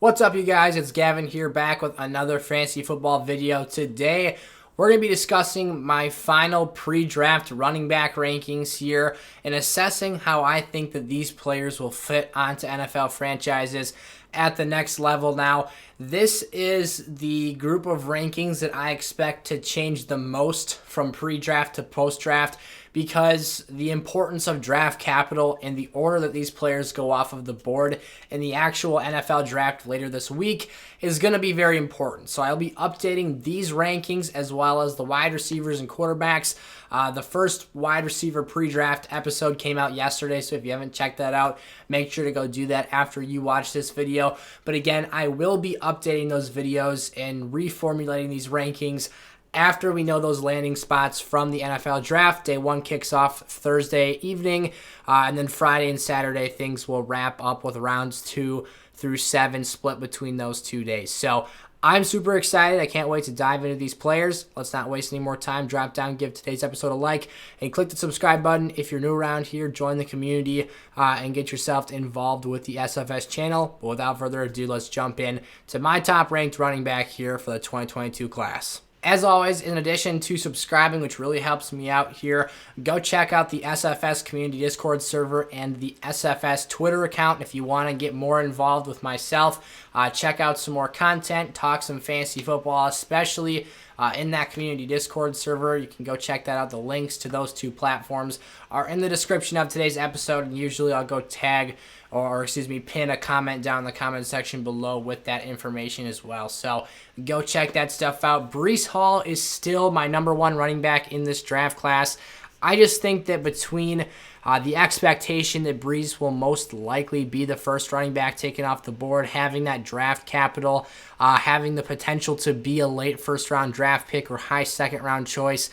What's up, you guys? It's Gavin here, back with another fantasy football video. Today, we're going to be discussing my final pre-draft running back rankings here and assessing how I think that these players will fit onto NFL franchises at the next level. Now, this is the group of rankings that I expect to change the most from pre-draft to post-draft, because the importance of draft capital and the order that these players go off of the board in the actual NFL draft later this week is going to be very important. So I'll be updating these rankings as well as the wide receivers and quarterbacks. The first wide receiver pre-draft episode came out yesterday, so if you haven't checked that out, make sure to go do that after you watch this video. But again, I will be updating those videos and reformulating these rankings after we know those landing spots from the NFL draft. Day one kicks off Thursday evening, and then Friday and Saturday things will wrap up with rounds 2 through 7 split between those 2 days. So I'm super excited. I can't wait to dive into these players. Let's not waste any more time. Drop down, give today's episode a like, and click the subscribe button if you're new around here. Join the community and get yourself involved with the SFS channel. But without further ado, let's jump in to my top ranked running back here for the 2022 class. As always, in addition to subscribing, which really helps me out here, go check out the SFS Community Discord server and the SFS Twitter account if you want to get more involved with myself. Check out some more content, talk some fantasy football, especially in that Community Discord server. You can go check that out. The links to those two platforms are in the description of today's episode, and usually I'll go pin a comment down in the comment section below with that information as well. So go check that stuff out. Breece Hall is still my number one running back in this draft class. I just think that between the expectation that Breece will most likely be the first running back taken off the board, having that draft capital, having the potential to be a late first-round draft pick or high second-round choice,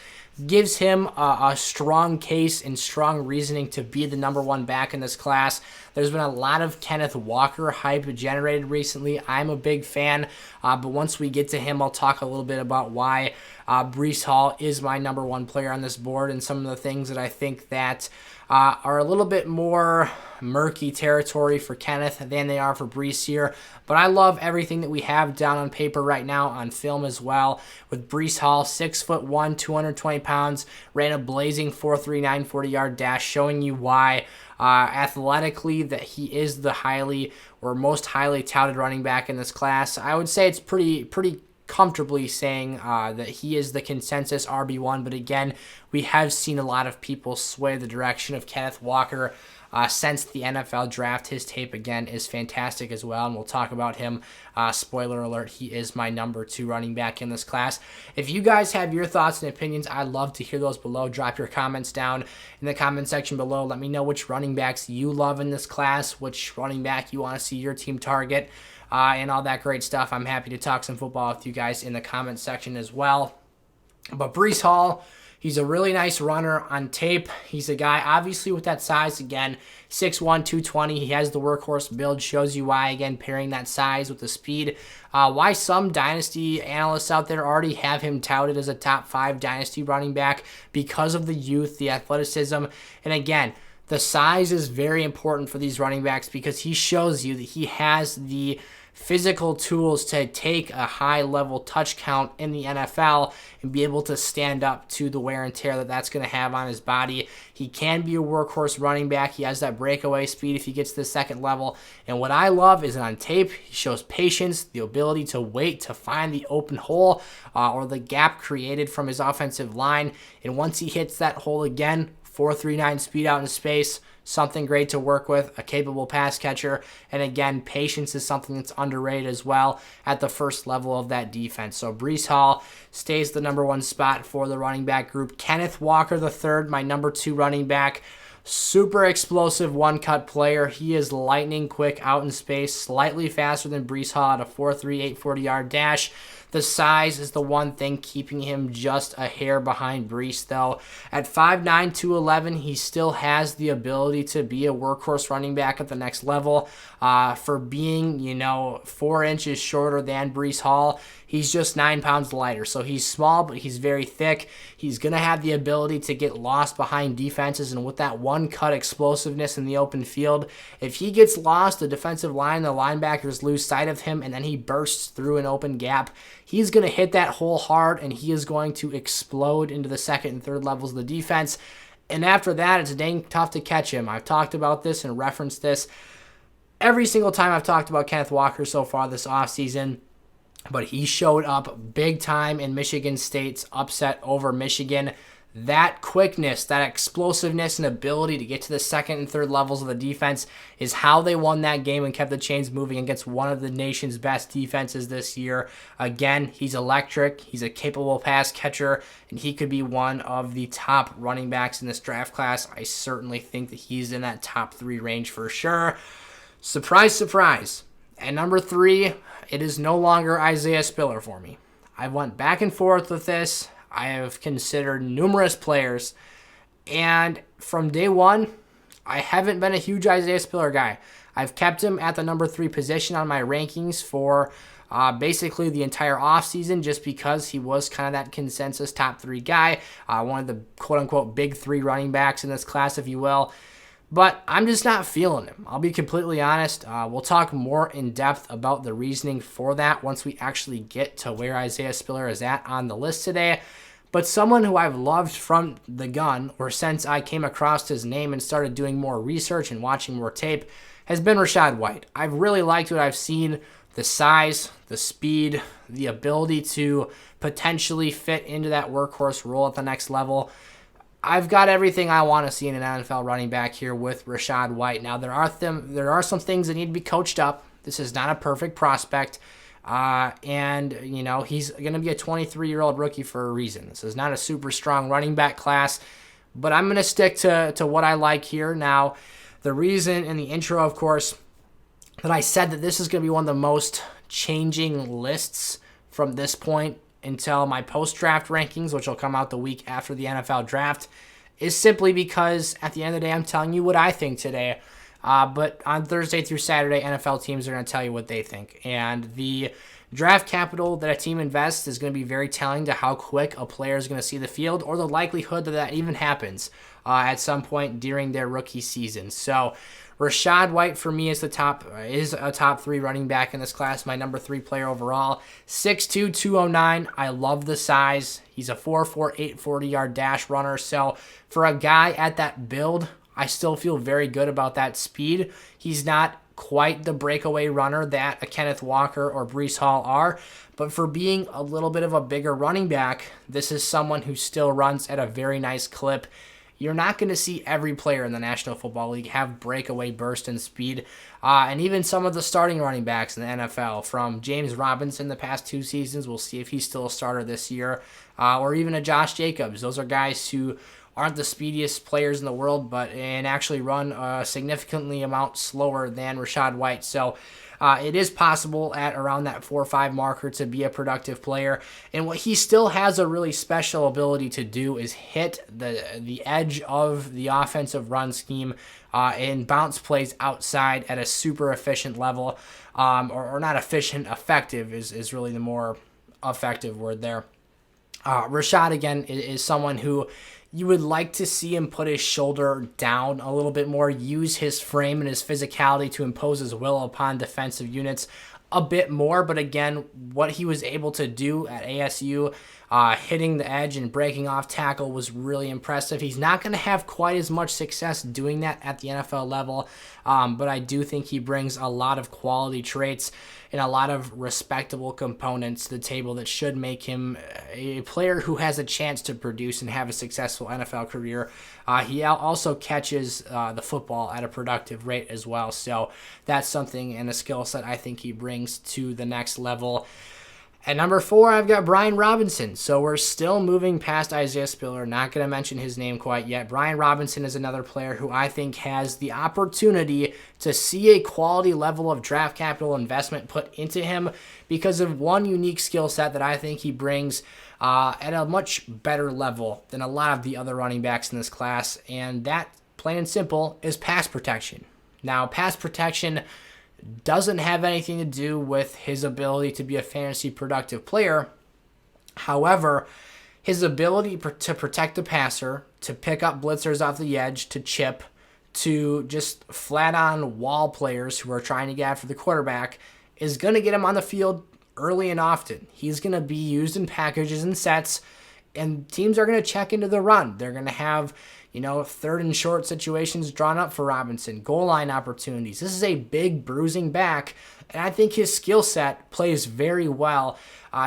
gives him a strong case and strong reasoning to be the number one back in this class. There's been a lot of Kenneth Walker hype generated recently. I'm a big fan, but once we get to him, I'll talk a little bit about why Breece Hall is my number one player on this board and some of the things that I think that are a little bit more murky territory for Kenneth than they are for Breece here. But I love everything that we have down on paper right now, on film as well, with Breece Hall, 6'1", 220 pounds, ran a blazing 4.39 40-yard dash, showing you why athletically that he is the most highly touted running back in this class. I would say it's pretty comfortably saying that he is the consensus RB1, but again, we have seen a lot of people sway the direction of Kenneth Walker since the NFL draft. His tape, again, is fantastic as well, and we'll talk about him. Spoiler alert, he is my number 2 running back in this class. If you guys have your thoughts and opinions, I'd love to hear those below. Drop your comments down in the comment section below. Let me know which running backs you love in this class, which running back you want to see your team target, and all that great stuff. I'm happy to talk some football with you guys in the comment section as well. But Breece Hall, he's a really nice runner on tape. He's a guy, obviously, with that size, again, 6'1", 220. He has the workhorse build, shows you why, again, pairing that size with the speed. Why some Dynasty analysts out there already have him touted as a top 5 Dynasty running back because of the youth, the athleticism, and again, the size is very important for these running backs because he shows you that he has the physical tools to take a high-level touch count in the NFL and be able to stand up to the wear and tear that that's going to have on his body. He can be a workhorse running back. He has that breakaway speed if he gets to the second level. And what I love is on tape, he shows patience, the ability to wait to find the open hole or the gap created from his offensive line. And once he hits that hole again, 4.39 speed out in space, something great to work with, a capable pass catcher, and again, patience is something that's underrated as well at the first level of that defense. So Breece Hall stays the number 1 spot for the running back group. Kenneth Walker III, my number 2 running back. Super explosive one-cut player. He is lightning quick out in space, slightly faster than Breece Hall at a 4.38 40-yard dash. The size is the one thing keeping him just a hair behind Breece, though. At 5'9", 211, he still has the ability to be a workhorse running back at the next level. For being, 4 inches shorter than Breece Hall, he's just 9 pounds lighter. So he's small, but he's very thick. He's going to have the ability to get lost behind defenses, and with that one-cut explosiveness in the open field. If he gets lost, the defensive line, the linebackers lose sight of him, and then he bursts through an open gap, he's going to hit that hole hard, and he is going to explode into the second and third levels of the defense. And after that, it's dang tough to catch him. I've talked about this and referenced this every single time I've talked about Kenneth Walker so far this offseason. But he showed up big time in Michigan State's upset over Michigan. That quickness, that explosiveness, and ability to get to the second and third levels of the defense is how they won that game and kept the chains moving against one of the nation's best defenses this year. Again, he's electric. He's a capable pass catcher, and he could be one of the top running backs in this draft class. I certainly think that he's in that top 3 range for sure. Surprise, surprise. At number 3, it is no longer Isaiah Spiller for me. I went back and forth with this. I have considered numerous players, and from day one, I haven't been a huge Isaiah Spiller guy. I've kept him at the number 3 position on my rankings for basically the entire offseason just because he was kind of that consensus top 3 guy, one of the quote-unquote big 3 running backs in this class, if you will. But I'm just not feeling him. I'll be completely honest. We'll talk more in depth about the reasoning for that once we actually get to where Isaiah Spiller is at on the list today. But someone who I've loved from the gun, or since I came across his name and started doing more research and watching more tape, has been Rachaad White. I've really liked what I've seen. The size, the speed, the ability to potentially fit into that workhorse role at the next level. I've got everything I want to see in an NFL running back here with Rachaad White. Now, there are some things that need to be coached up. This is not a perfect prospect. And, you know, he's going to be a 23-year-old rookie for a reason. This is not a super strong running back class, but I'm going to stick to what I like here. Now, the reason in the intro, of course, that I said that this is going to be one of the most changing lists from this point until my post-draft rankings, which will come out the week after the NFL draft, is simply because at the end of the day, I'm telling you what I think today. But on Thursday through Saturday, NFL teams are going to tell you what they think. And the draft capital that a team invests is going to be very telling to how quick a player is going to see the field, or the likelihood that that even happens at some point during their rookie season. So Rachaad White for me is a top 3 running back in this class, my number 3 player overall. 6'2", 209. I love the size. He's a 4.48 40-yard dash runner. So for a guy at that build, I still feel very good about that speed. He's not quite the breakaway runner that a Kenneth Walker or Breece Hall are, but for being a little bit of a bigger running back, this is someone who still runs at a very nice clip. You're not going to see every player in the National Football League have breakaway burst and speed. And even some of the starting running backs in the NFL, from James Robinson the past 2 seasons, we'll see if he's still a starter this year, or even a Josh Jacobs. Those are guys who aren't the speediest players in the world, and actually run significantly amount slower than Rachaad White. So it is possible at around that 4.5 marker to be a productive player. And what he still has a really special ability to do is hit the edge of the offensive run scheme and bounce plays outside at a super efficient level. Or not efficient, effective is really the more effective word there. Rachaad, again, is someone who you would like to see him put his shoulder down a little bit more, use his frame and his physicality to impose his will upon defensive units a bit more. But again, what he was able to do at ASU, hitting the edge and breaking off tackle, was really impressive. He's not going to have quite as much success doing that at the NFL level, but I do think he brings a lot of quality traits and a lot of respectable components to the table that should make him a player who has a chance to produce and have a successful NFL career. He also catches the football at a productive rate as well, so that's something and a skill set I think he brings to the next level. At number 4, I've got Brian Robinson. So we're still moving past Isaiah Spiller. Not going to mention his name quite yet. Brian Robinson is another player who I think has the opportunity to see a quality level of draft capital investment put into him because of one unique skill set that I think he brings at a much better level than a lot of the other running backs in this class. And that, plain and simple, is pass protection. Now, pass protection doesn't have anything to do with his ability to be a fantasy productive player. However, His ability to protect the passer, to pick up blitzers off the edge, to chip, to just flat on wall players who are trying to get after the quarterback is going to get him on the field early and often. He's going to be used in packages and sets, and teams are going to check into the run. They're going to have, third and short situations drawn up for Robinson, goal line opportunities. This is a big bruising back, and I think his skill set plays very well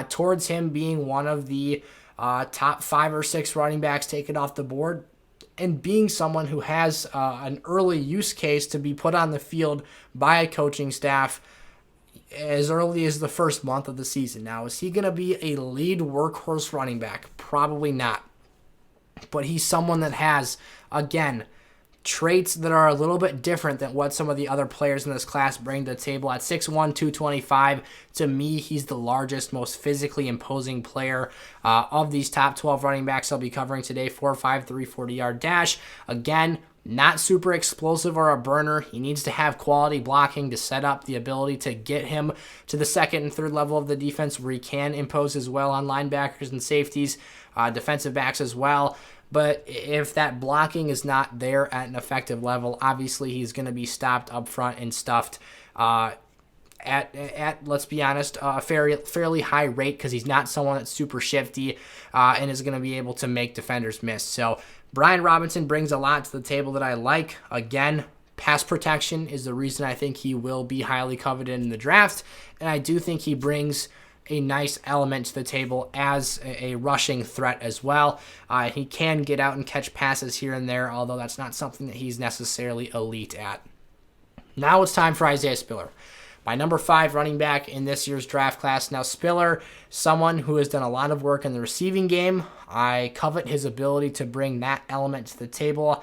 towards him being one of the top 5 or 6 running backs taken off the board, and being someone who has an early use case to be put on the field by a coaching staff as early as the first month of the season. Now, is he going to be a lead workhorse running back? Probably not. But he's someone that has, again, traits that are a little bit different than what some of the other players in this class bring to the table. At 6'1", 225, to me, he's the largest, most physically imposing player of these top 12 running backs I'll be covering today. 4.5, 340-yard dash. Again, not super explosive or a burner. He needs to have quality blocking to set up the ability to get him to the second and third level of the defense where he can impose as well on linebackers and safeties, defensive backs as well. But if that blocking is not there at an effective level, obviously he's going to be stopped up front and stuffed at let's be honest, a fairly high rate, because he's not someone that's super shifty and is going to be able to make defenders miss. So Brian Robinson brings a lot to the table that I like. Again, pass protection is the reason I think he will be highly coveted in the draft, and I do think he brings a nice element to the table as a rushing threat as well. He can get out and catch passes here and there, although that's not something that he's necessarily elite at. Now it's time for Isaiah Spiller, my number 5 running back in this year's draft class. Now, Spiller, someone who has done a lot of work in the receiving game. I covet his ability to bring that element to the table.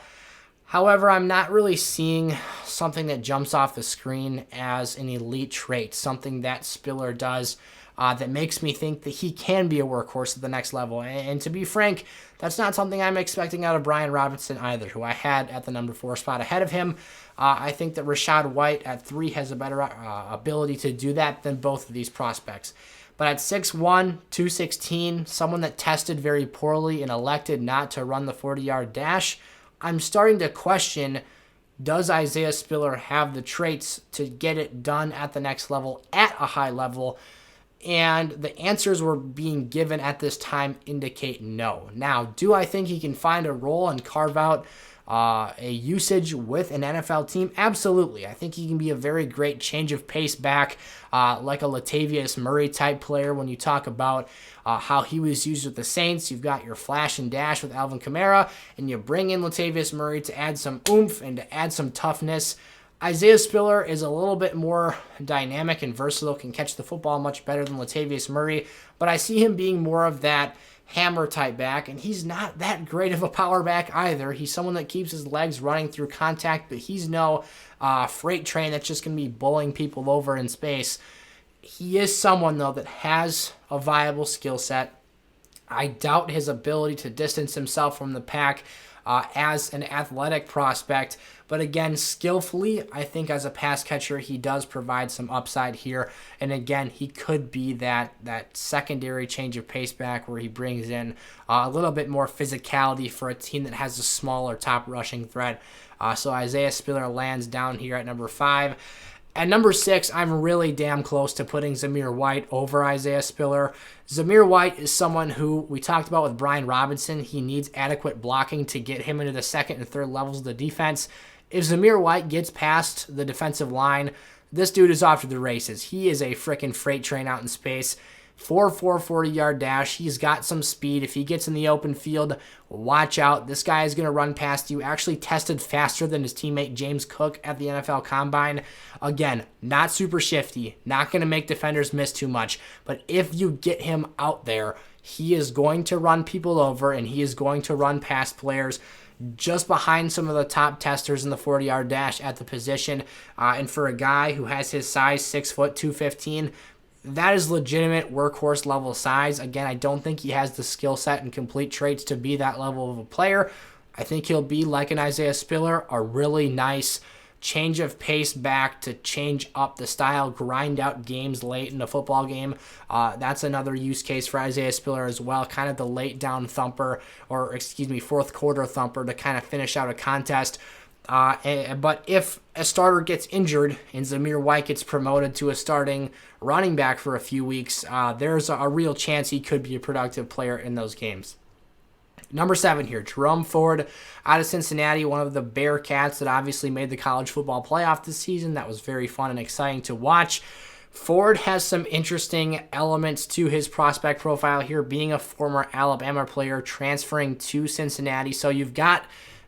However, I'm not really seeing something that jumps off the screen as an elite trait, something that Spiller does that makes me think that he can be a workhorse at the next level. And to be frank, that's not something I'm expecting out of Brian Robinson either, who I had at the number 4 spot ahead of him. I think that Rachaad White at 3 has a better ability to do that than both of these prospects. But at 6'1", 216, someone that tested very poorly and elected not to run the 40-yard dash, I'm starting to question, does Isaiah Spiller have the traits to get it done at the next level, at a high level? And the answers we're being given at this time indicate no. Now, do I think he can find a role and carve out a usage with an NFL team? Absolutely. I think he can be a very great change of pace back, like a Latavius Murray type player. When you talk about how he was used with the Saints, you've got your flash and dash with Alvin Kamara, and you bring in Latavius Murray to add some oomph and to add some toughness. Isaiah Spiller is a little bit more dynamic and versatile, can catch the football much better than Latavius Murray, but I see him being more of that hammer type back, and he's not that great of a power back either. He's someone that keeps his legs running through contact, but he's no freight train that's just going to be bowling people over in space. He is someone, though, that has a viable skill set. I doubt his ability to distance himself from the pack as an athletic prospect, but again, skillfully, I think as a pass catcher, he does provide some upside here. And again, he could be that secondary change of pace back where he brings in a little bit more physicality for a team that has a smaller top rushing threat. So Isaiah Spiller lands down here at number 5. At number 6, I'm really damn close to putting Zamir White over Isaiah Spiller. Zamir White is someone who we talked about with Brian Robinson. He needs adequate blocking to get him into the second and third levels of the defense. If Zamir White gets past the defensive line, this dude is off to the races. He is a freaking freight train out in space. 4.4 40-yard dash. He's got some speed. If he gets in the open field, watch out. This guy is going to run past you. Actually tested faster than his teammate James Cook at the NFL Combine. Again, not super shifty. Not going to make defenders miss too much. But if you get him out there, he is going to run people over, and he is going to run past players just behind some of the top testers in the 40-yard dash at the position. And for a guy who has his size, 6 foot, 215, that is legitimate workhorse level size. Again, I don't think he has the skill set and complete traits to be that level of a player. I think he'll be like an Isaiah Spiller, a really nice change of pace back to change up the style, grind out games late in a football game. That's another use case for Isaiah Spiller as well, kind of the late down thumper, or fourth quarter thumper to kind of finish out a contest. But if a starter gets injured and Zamir White gets promoted to a starting running back for a few weeks, there's a real chance he could be a productive player in those games. Number 7 here, Jerome Ford out of Cincinnati, one of the Bearcats that obviously made the college football playoff this season. That was very fun and exciting to watch. Ford has some interesting elements to his prospect profile here, being a former Alabama player transferring to Cincinnati. So you've got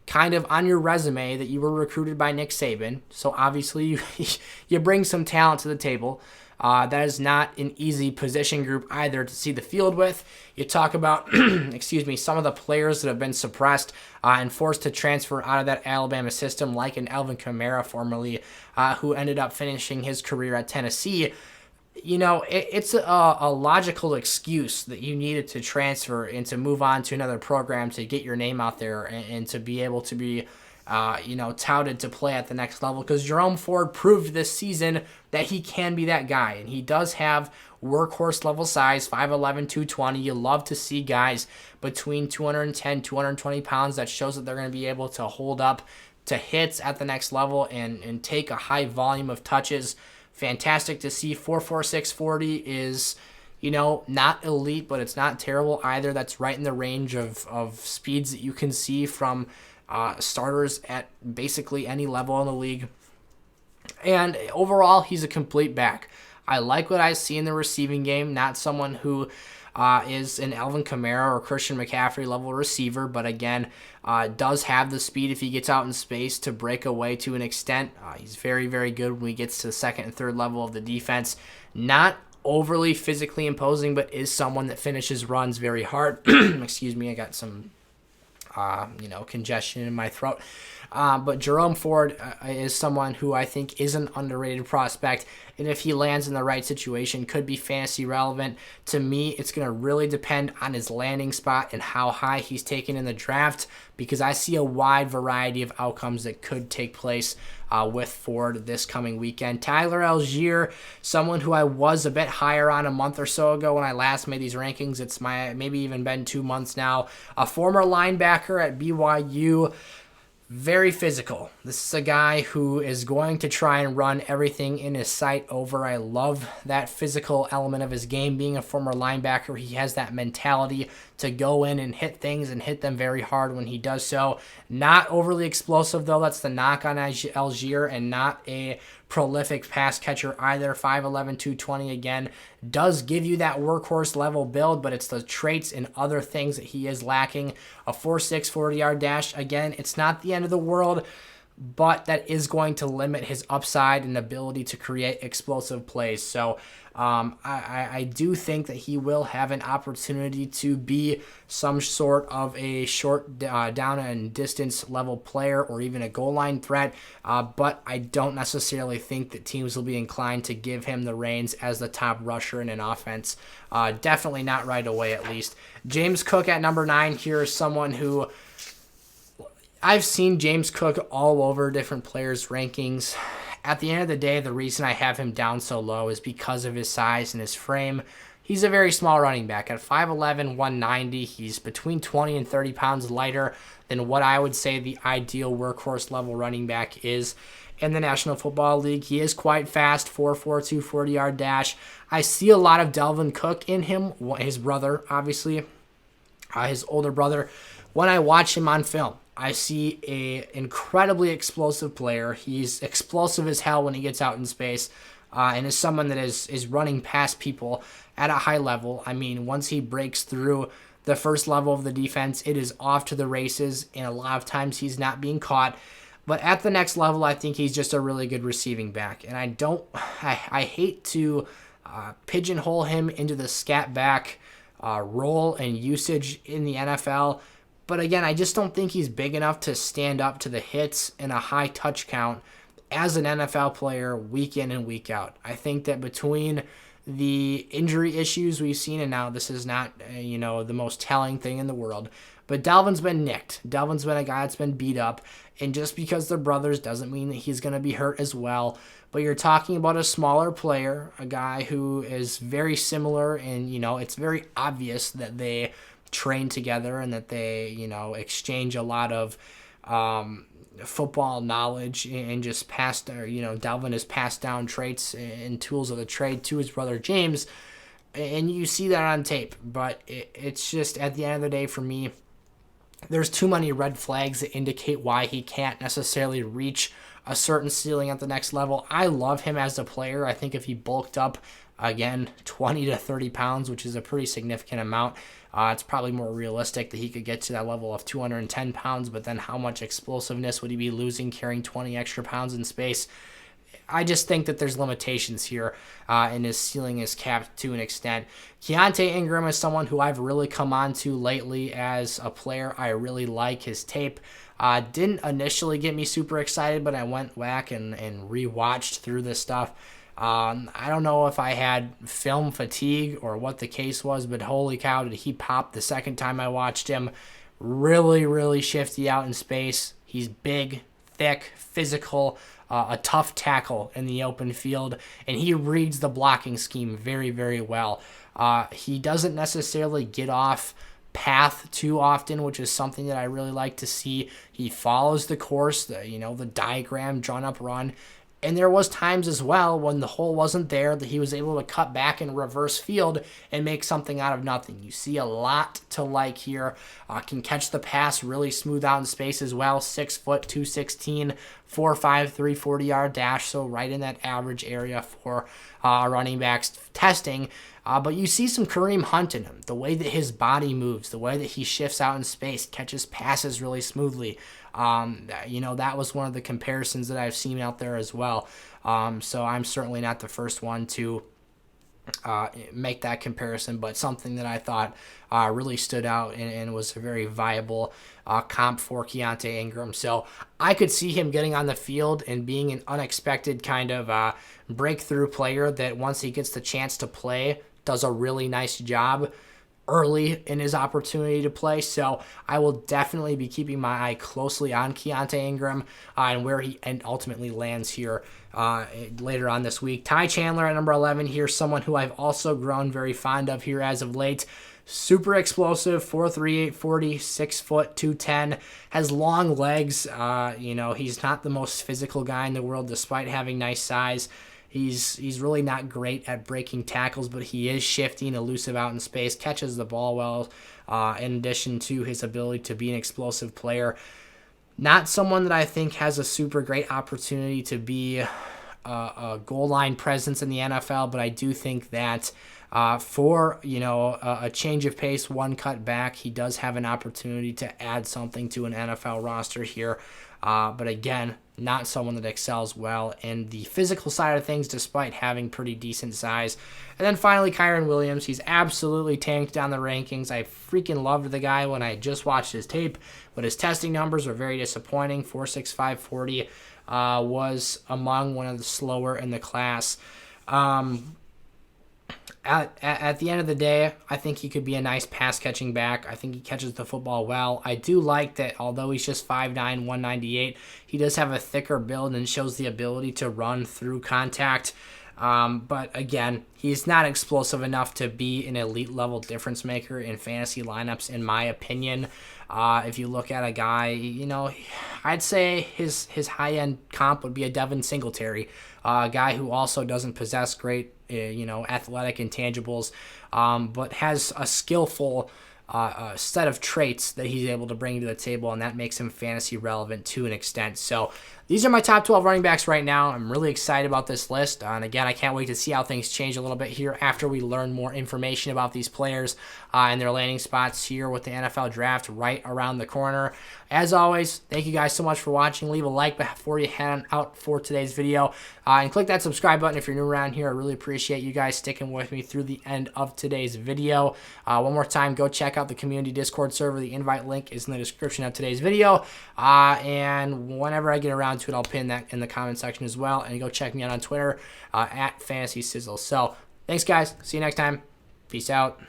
kind of on your resume that you were recruited by Nick Saban. So obviously you bring some talent to the table. That is not an easy position group either to see the field with. You talk about, some of the players that have been suppressed and forced to transfer out of that Alabama system, like an Alvin Kamara formerly, who ended up finishing his career at Tennessee. It's a logical excuse that you needed to transfer and to move on to another program to get your name out there and to be able to be touted to play at the next level, because Jerome Ford proved this season that he can be that guy, and he does have workhorse level size, 5'11", 220. You love to see guys between 210, 220 pounds. That shows that they're going to be able to hold up to hits at the next level and take a high volume of touches. Fantastic to see. 4.46 40 is, not elite, but it's not terrible either. That's right in the range of speeds that you can see from starters at basically any level in the league. And overall, he's a complete back. I like what I see in the receiving game. Not someone who is an Alvin Kamara or Christian McCaffrey level receiver, but again, does have the speed if he gets out in space to break away to an extent. He's very, very good when he gets to the second and third level of the defense. Not overly physically imposing, but is someone that finishes runs very hard. Excuse me, I got some congestion in my throat. But Jerome Ford is someone who I think is an underrated prospect, and if he lands in the right situation, could be fantasy relevant. To me, it's going to really depend on his landing spot and how high he's taken in the draft, because I see a wide variety of outcomes that could take place with Ford this coming weekend. Tyler Allgeier, someone who I was a bit higher on a month or so ago when I last made these rankings. It's maybe even been 2 months now. A former linebacker at BYU. Very physical. This is a guy who is going to try and run everything in his sight over. I love that physical element of his game. Being a former linebacker, he has that mentality to go in and hit things and hit them very hard when he does so. Not overly explosive, though. That's the knock on Allgeier, and not a prolific pass catcher either. 5'11", 220 again. Does give you that workhorse level build, but it's the traits and other things that he is lacking. A 4.6 40-yard dash. Again, it's not the end of the world, but that is going to limit his upside and ability to create explosive plays. So I do think that he will have an opportunity to be some sort of a short down and distance level player, or even a goal line threat, but I don't necessarily think that teams will be inclined to give him the reins as the top rusher in an offense. Definitely not right away, at least. James Cook at number 9 here is someone who I've seen James Cook all over different players' rankings. At the end of the day, the reason I have him down so low is because of his size and his frame. He's a very small running back. At 5'11", 190, he's between 20 and 30 pounds lighter than what I would say the ideal workhorse level running back is in the National Football League. He is quite fast, 4.42 40-yard dash. I see a lot of Dalvin Cook in him, his brother, obviously, his older brother. When I watch him on film, I see a incredibly explosive player. He's explosive as hell when he gets out in space, and is someone that is running past people at a high level. I mean, once he breaks through the first level of the defense, it is off to the races, and a lot of times he's not being caught. But at the next level, I think he's just a really good receiving back, and I hate to pigeonhole him into the scat back role and usage in the NFL. But again, I just don't think he's big enough to stand up to the hits and a high touch count as an NFL player week in and week out. I think that between the injury issues we've seen, and now this is not the most telling thing in the world, But Dalvin's been nicked. Dalvin's been a guy that's been beat up. And just because they're brothers doesn't mean that he's going to be hurt as well. But you're talking about a smaller player, a guy who is very similar, and, it's very obvious that they train together and that they, exchange a lot of football knowledge and just Dalvin has passed down traits and tools of the trade to his brother James. And you see that on tape. But it's just, at the end of the day, for me, there's too many red flags that indicate why he can't necessarily reach a certain ceiling at the next level. I love him as a player. I think if he bulked up, again, 20 to 30 pounds, which is a pretty significant amount, it's probably more realistic that he could get to that level of 210 pounds, but then how much explosiveness would he be losing carrying 20 extra pounds in space? I just think that there's limitations here, and his ceiling is capped to an extent. Keaontay Ingram is someone who I've really come on to lately as a player. I really like his tape. Didn't initially get me super excited, but I went back and rewatched through this stuff. I don't know if I had film fatigue or what the case was, but holy cow, did he pop the second time I watched him. Really, really shifty out in space. He's big, thick, physical, a tough tackle in the open field, and he reads the blocking scheme very, very well. He doesn't necessarily get off path too often, which is something that I really like to see. He follows the course, the diagram, drawn up run. And there was times as well when the hole wasn't there that he was able to cut back and reverse field and make something out of nothing. You see a lot to like here. Can catch the pass really smooth out in space as well. 6 foot, 216, 4.5, 340-yard dash. So right in that average area for running backs testing. But you see some Kareem Hunt in him. The way that his body moves, the way that he shifts out in space, catches passes really smoothly. That was one of the comparisons that I've seen out there as well. So I'm certainly not the first one to make that comparison, but something that I thought really stood out and was a very viable comp for Keaontay Ingram. So I could see him getting on the field and being an unexpected kind of breakthrough player that once he gets the chance to play, does a really nice job early in his opportunity to play. So I will definitely be keeping my eye closely on Keaontay Ingram and where he ultimately lands here later on this week. Ty Chandler at number 11 here, someone who I've also grown very fond of here as of late. Super explosive, 4.38 40, 6 foot, 210, has long legs. He's not the most physical guy in the world despite having nice size. He's really not great at breaking tackles, but he is shifty and elusive out in space, catches the ball well, in addition to his ability to be an explosive player. Not someone that I think has a super great opportunity to be a goal line presence in the NFL, but I do think that for a change of pace, one cut back, he does have an opportunity to add something to an NFL roster here. But again, not someone that excels well in the physical side of things, despite having pretty decent size. And then finally, Kyren Williams. He's absolutely tanked down the rankings. I freaking loved the guy when I just watched his tape, but his testing numbers were very disappointing. 4.65 40 was among one of the slower in the class. At the end of the day, I think he could be a nice pass-catching back. I think he catches the football well. I do like that although he's just 5'9", 198, he does have a thicker build and shows the ability to run through contact. But again, he's not explosive enough to be an elite-level difference maker in fantasy lineups, in my opinion. If you look at a guy, I'd say his high-end comp would be a Devin Singletary, a guy who also doesn't possess great athletic intangibles, but has a skillful set of traits that he's able to bring to the table, and that makes him fantasy relevant to an extent. So these are my top 12 running backs right now. I'm really excited about this list, and again, I can't wait to see how things change a little bit here after we learn more information about these players and their landing spots here with the NFL draft right around the corner. As always, thank you guys so much for watching. Leave a like before you head out for today's video, and click that subscribe button if you're new around here. I really appreciate you guys sticking with me through the end of today's video. One more time, go check out the community Discord server. The invite link is in the description of today's video, and whenever I get around to it, I'll pin that in the comment section as well, and go check me out on Twitter at FantasySizzle. So thanks guys, see you next time, peace out.